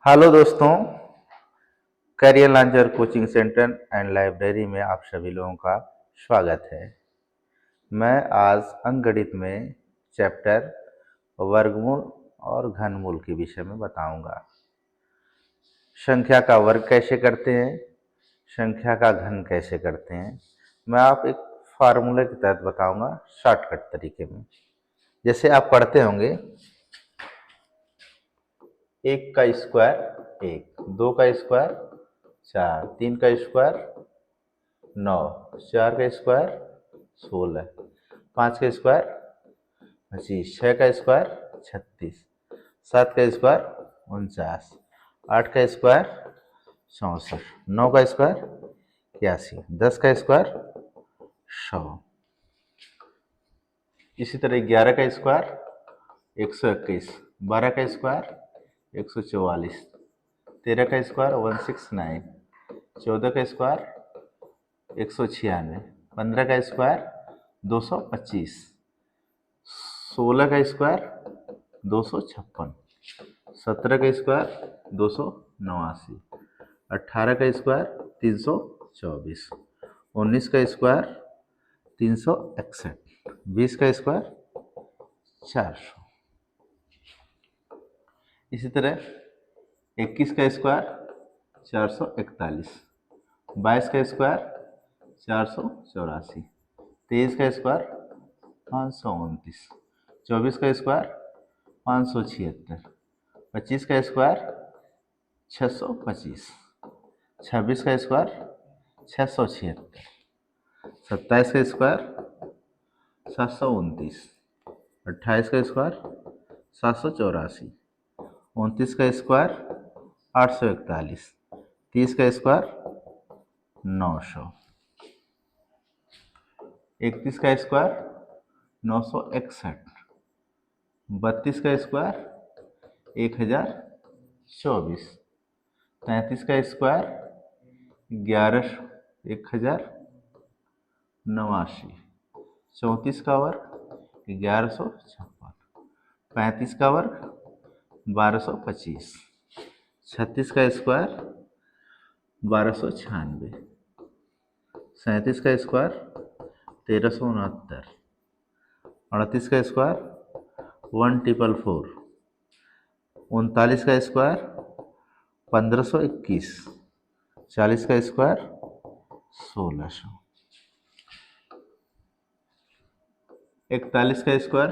Hello दोस्तों, career launcher coaching centre and library में आप सभी लोगों का स्वागत है। मैं आज अंकगणित में चैप्टर वर्गमूल और घनमूल के विषय में बताऊंगा। संख्या का वर्ग कैसे करते हैं, संख्या का घन कैसे करते हैं, मैं आप एक फार्मूले के तहत बताऊंगा शॉर्टकट तरीके में। जैसे आप पढ़ते होंगे, एक का स्क्वायर एक, दो का स्क्वायर चार, तीन का स्क्वायर 9, चार का स्क्वायर 16, पाँच का स्क्वायर 25, छः का स्क्वायर 36, सात का स्क्वायर 49, आठ का स्क्वायर 64, नौ का स्क्वायर 81, 10 का स्क्वायर 100। इसी तरह 11 का स्क्वायर 121, 12 का स्क्वायर 144, 13 का स्क्वायर 169, 14 का स्क्वायर 196, 15 का स्क्वायर 225, 16 का स्क्वायर 256, 17 का स्क्वायर 289, 18 का स्क्वायर 324, 19 का स्क्वायर 361, 20 का स्क्वायर 400। इसी तरह 21 का स्क्वायर 441, 22 का स्क्वायर 484, 23 का स्क्वायर 529, 24 का स्क्वायर 576, 25 का स्क्वायर 625, 26 का स्क्वायर 676, 27 का स्क्वायर 729, 28 का स्क्वायर 784, 29 का स्क्वायर 841, 30 का स्क्वायर 900, 31 का स्क्वायर 961, 32 का स्क्वायर 1024, 33 का स्क्वायर 1089, 34 का वर्ग 1156, 35 का वर्ग 1225, 36 का स्क्वायर 1296, 37 का स्क्वायर 1369, 38 का स्क्वायर 1444, 39 का स्क्वायर 1521, 40 का स्क्वायर 1600, 41 का स्क्वायर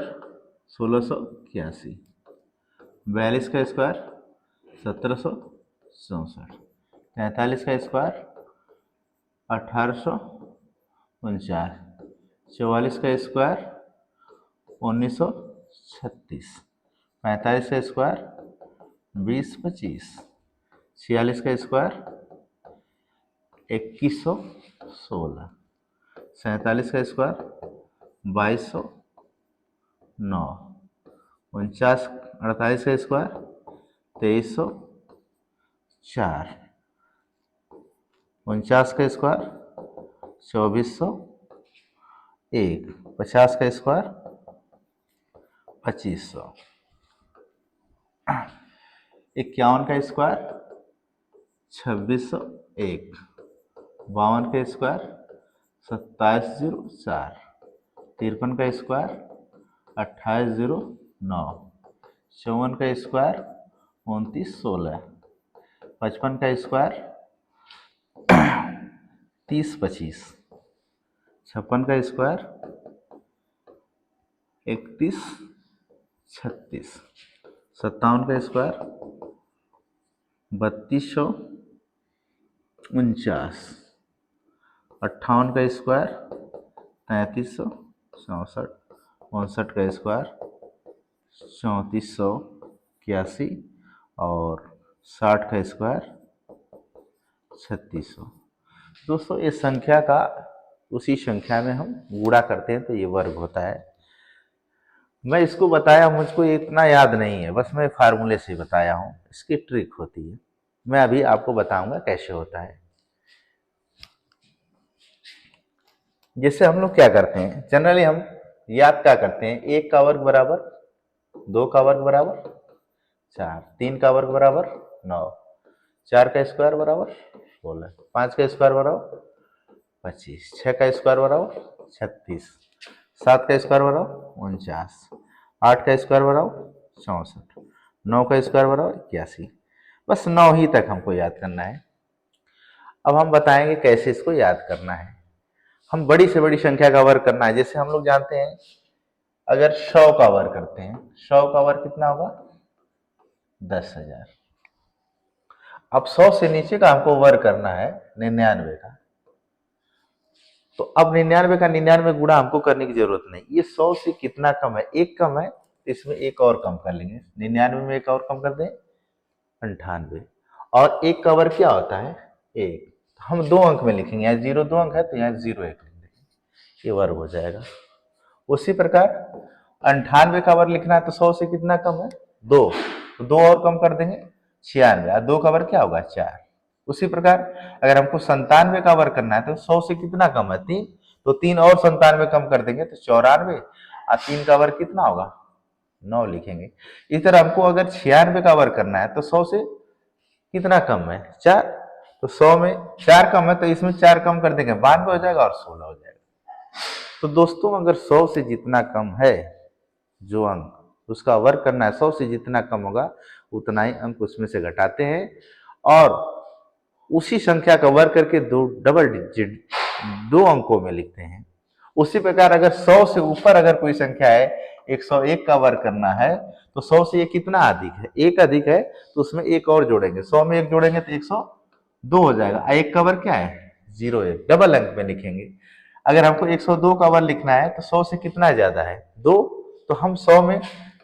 1681, 42 का स्क्वायर 1764, 43 का स्क्वायर 1849, 44 का स्क्वायर 1936, 45 का स्क्वायर 2025, 46 का स्क्वायर 2116, 47 का स्क्वायर 2209, 48 का स्क्वायर 2304, 49 का स्क्वायर 2401, 50 का स्क्वायर 2500, 51 का स्क्वायर 2601, 52 का स्क्वायर 2704, 53 का स्क्वायर 2809, 54 का स्क्वायर 2916, 55 का स्क्वायर 3025, 56 का स्क्वायर 3136, 57 का स्क्वायर 3249, 58 का स्क्वायर 3364, 59 का स्क्वायर 3481 और 60 का स्क्वायर 3600। दोस्तों, इस संख्या का उसी संख्या में हम गुणा करते हैं तो ये वर्ग होता है। मैं इसको बताया, मुझको इतना याद नहीं है, बस मैं फार्मूले से बताया हूँ, इसकी ट्रिक होती है। मैं अभी आपको बताऊंगा कैसे होता है। जैसे हम लोग क्या करते हैं, जनरली हम याद क्या करते हैं, एक का वर्ग बराबर, दो का वर्ग बराबर 4, तीन का वर्ग बराबर 9, 4 का स्क्वायर बराबर 16, 5 का स्क्वायर बराबर 25, 6 का स्क्वायर बराबर 36, 7 का स्क्वायर बराबर 49, 8 का स्क्वायर बराबर 64, 9 का स्क्वायर बराबर 81। बस 9 ही तक हमको याद करना है। अब हम बताएंगे कैसे इसको याद करना है। हम बड़ी से बड़ी संख्या का वर्ग करना है। जैसे हम लोग जानते हैं अगर 100 का वर्ग करते हैं, 100 का वर्ग कितना होगा? 10,000। अब 100 से नीचे का हमको वर्ग करना है 99 का। तो अब 99 का 99 गुणा हमको करने की जरूरत नहीं। ये 100 से कितना कम है? एक कम है, इसमें एक और कम कर लेंगे। 99 में एक और कम कर दें, 98। और एक का वर्ग क्या होता है? एक। हम 2 अंक में लिखेंगे, यहाँ 0 2 अंक है तो यहाँ 0 1 लिख देंगे, ये वर्ग हो जाएगा। उसी प्रकार 98 का वर्ग लिखना है तो 100 से कितना कम है? 2, तो 2 और कम कर देंगे, 96। 2 का वर्ग क्या होगा? 4। उसी प्रकार अगर हमको 97 का वर्ग करना है तो 100 से कितना कम है? 3, तो 3 और 97 कम कर देंगे तो 94। और 3 का वर्ग कितना होगा? 9 लिखेंगे। इस तरह हमको अगर 96 का वर्ग करना है तो 100 से कितना कम है? 4, तो 100 में 4 कम है तो इसमें 4 कम कर देंगे, 92 हो जाएगा और 16 हो जाएगा। तो दोस्तों अगर 100 से जितना कम है जो अंक, उसका वर्ग करना है, 100 से जितना कम होगा उतना ही अंक उसमें से घटाते हैं और उसी संख्या का वर्ग करके दो डबल डिजिट 2 अंकों में लिखते हैं। उसी प्रकार अगर 100 से ऊपर अगर कोई संख्या है, 101 का वर्ग करना है तो 100 से ये कितना अधिक है? 1 अधिक है तो उसमें एक और जोड़ेंगे, 100 में 1 जोड़ेंगे तो 102 हो जाएगा। 1 का वर्ग क्या है? 01, डबल अंक में लिखेंगे। अगर हमको 102 का वर्ग लिखना है तो 100 से कितना ज्यादा है? 2, तो हम 100 में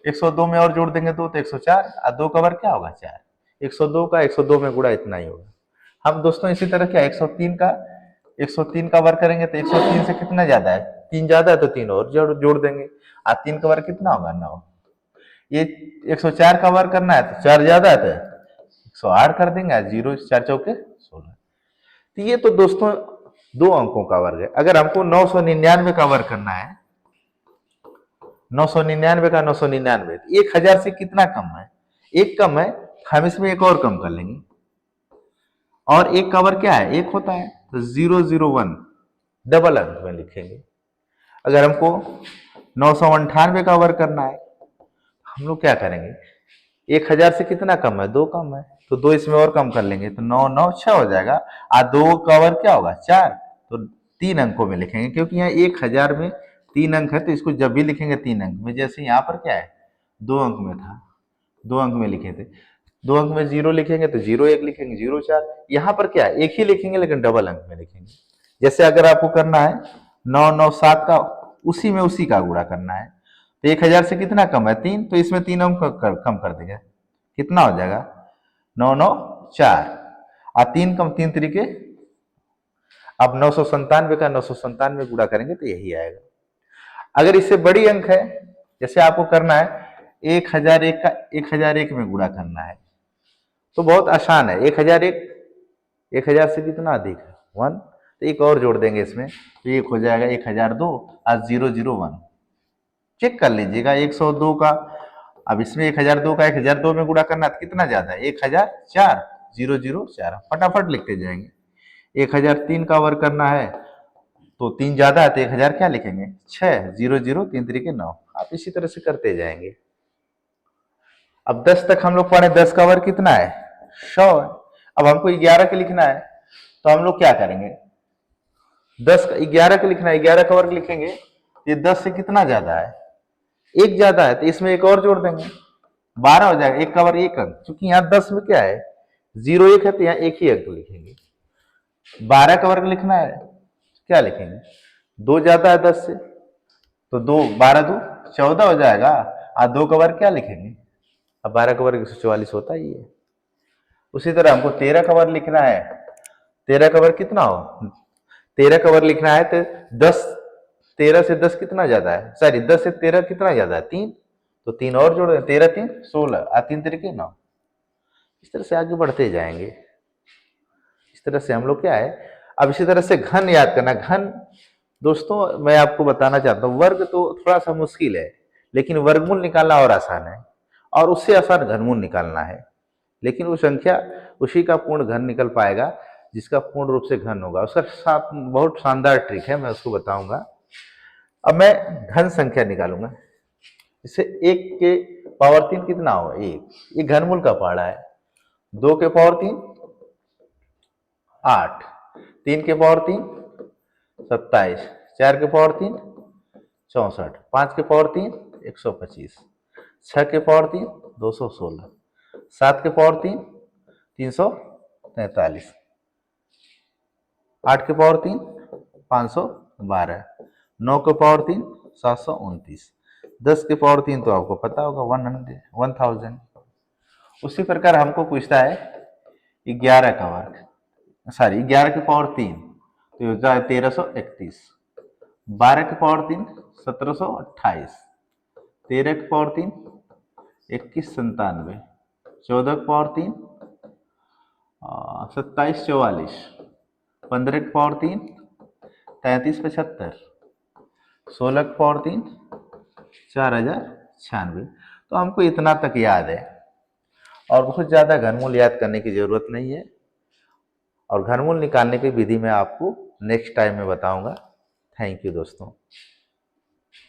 102 में और जोड़ देंगे 2 तो 104, और 2 का वर्ग क्या होगा? 4। 102 का 102 में गुणा इतना ही होगा। हम दोस्तों इसी तरह क्या 103 का वर्ग करेंगे तो 103 से कितना ज्यादा है? 3 ज्यादा है तो 3 और जोड़ देंगे, और 3 का वर्ग कितना होगा? 9। ये 104 का वर्ग करना है तो 4 ज्यादा है तो 108 कर देंगे, 0 4 चौके 16। तो ये तो दोस्तों 2 अंकों का वर्ग है। अगर हमको 999 का वर्ग करना है, 999 का 999, 1000 से कितना कम है? एक कम है, हम इसमें एक और कम कर लेंगे। और एक का वर्ग क्या है? एक होता है, तो 001 डबल अंक में लिखेंगे। अगर हमको 998 का वर्ग करना है, हम लोग क्या करेंगे? 1000 से कितना कम है? 2 कम है, तो 2 इसमें और कम कर लेंगे तो 9 9 6 हो जाएगा। और 2 का वर्ग क्या होगा? 4, तो 3 अंकों में लिखेंगे, क्योंकि यहाँ 1000 में 3 अंक है तो इसको जब भी लिखेंगे 3 अंक में। जैसे यहाँ पर क्या है? 2 अंक में था, 2 अंक में लिखे थे, 2 अंक में 0 लिखेंगे तो 0 1 लिखेंगे, 0 4। यहाँ पर क्या है? एक ही लिखेंगे लेकिन डबल अंक में लिखेंगे। जैसे अगर आपको करना है 9 9 7 का उसी में उसी का गुणा करना है, तो 1000 से कितना कम है? 3, तो इसमें 3 अंक कम कर देंगे, कितना हो जाएगा? 9 9 4, और 3 कम 3 तरीके। अब 997 का 997 गुणा करेंगे तो यही आएगा। अगर इससे बड़ी अंक है, जैसे आपको करना है 1001 का 1001 में गुणा करना है, तो बहुत आसान है। 1000 से कितना अधिक है? 1, तो एक और जोड़ देंगे इसमें, तो एक हो जाएगा 1002 और 001। चेक कर लीजिएगा 102 का, अब इसमें 1002 का 1002 में गुणा करना है तो कितना ज्यादा है? 1004 004, फटाफट लिखते जाएंगे। 1003 का वर्ग करना है तो 3 ज्यादा है तो 1000 क्या लिखेंगे? 6 0 3 तरीके 9। आप इसी तरह से करते जाएंगे। अब 10 तक हम लोग पढ़े, 10 का वर्ग कितना है? 100 है। अब हमको 11 का लिखना है तो हम लोग क्या करेंगे? 10 का 11 का लिखना है, 11 का वर्ग लिखेंगे, ये 10 से कितना ज्यादा है? 1 ज्यादा है तो इसमें एक और जोड़ देंगे, 12 हो जाएगा। 1 का वर्ग 1 अंक, क्योंकि यहाँ 10 में क्या है? 0 1 है तो यहाँ एक ही अंक लिखेंगे। 12 का वर्ग लिखना है, क्या लिखेंगे? 2 ज्यादा है 10 से, तो 2 12 2 14 हो जाएगा। और 2 का वर्ग क्या लिखेंगे? अब 12 का वर्ग 144 होता ही है। उसी तरह हमको 13 का वर्ग लिखना है, 13 का वर्ग कितना हो? 13 का वर्ग लिखना है तो 10 13 से 10 कितना ज्यादा है? सॉरी 10 से 13 कितना ज्यादा है? 3, तो 3 और जोड़ दें, 13 3 16 और 3 तरीके 9। इस तरह से आगे बढ़ते जाएंगे। इस तरह से हम लोग क्या है, अब इसी तरह से घन याद करना। घन दोस्तों मैं आपको बताना चाहता हूँ, वर्ग तो थोड़ा सा मुश्किल है, लेकिन वर्गमूल निकालना और आसान है, और उससे आसान घनमूल निकालना है। लेकिन वो संख्या उसी का पूर्ण घन निकल पाएगा जिसका पूर्ण रूप से घन होगा। उसका साथ बहुत शानदार ट्रिक है, मैं उसको बताऊंगा। अब मैं घन संख्या निकालूंगा। इससे 1 के पावर 3 कितना होगा? 1, ये घनमूल का पहाड़ा है। 2 के पावर 3 8, 3 के पावर 3 27, 4 के पावर 3 64, 5 के पावर 3 125, 6 के पावर 3 216, 7 के पावर 3 343, 8 के पावर 3 512, 9 के पावर 3 729, 10 के पावर 3 तो आपको पता होगा 1000। उसी प्रकार हमको पूछता है 11 का वर्ग, सॉरी 11 के पावर 3 तो हो जाए 1331, 12 के पावर 3 1728, 13 के पावर 3 2197, 14 के पावर 3 2744, 15 के पावर 3 3375, 16 के पावर 3 4096। तो हमको इतना तक याद है और बहुत ज़्यादा घनमूल याद करने की ज़रूरत नहीं है। और घनमूल निकालने की विधि मैं आपको नेक्स्ट टाइम में बताऊंगा। थैंक यू दोस्तों।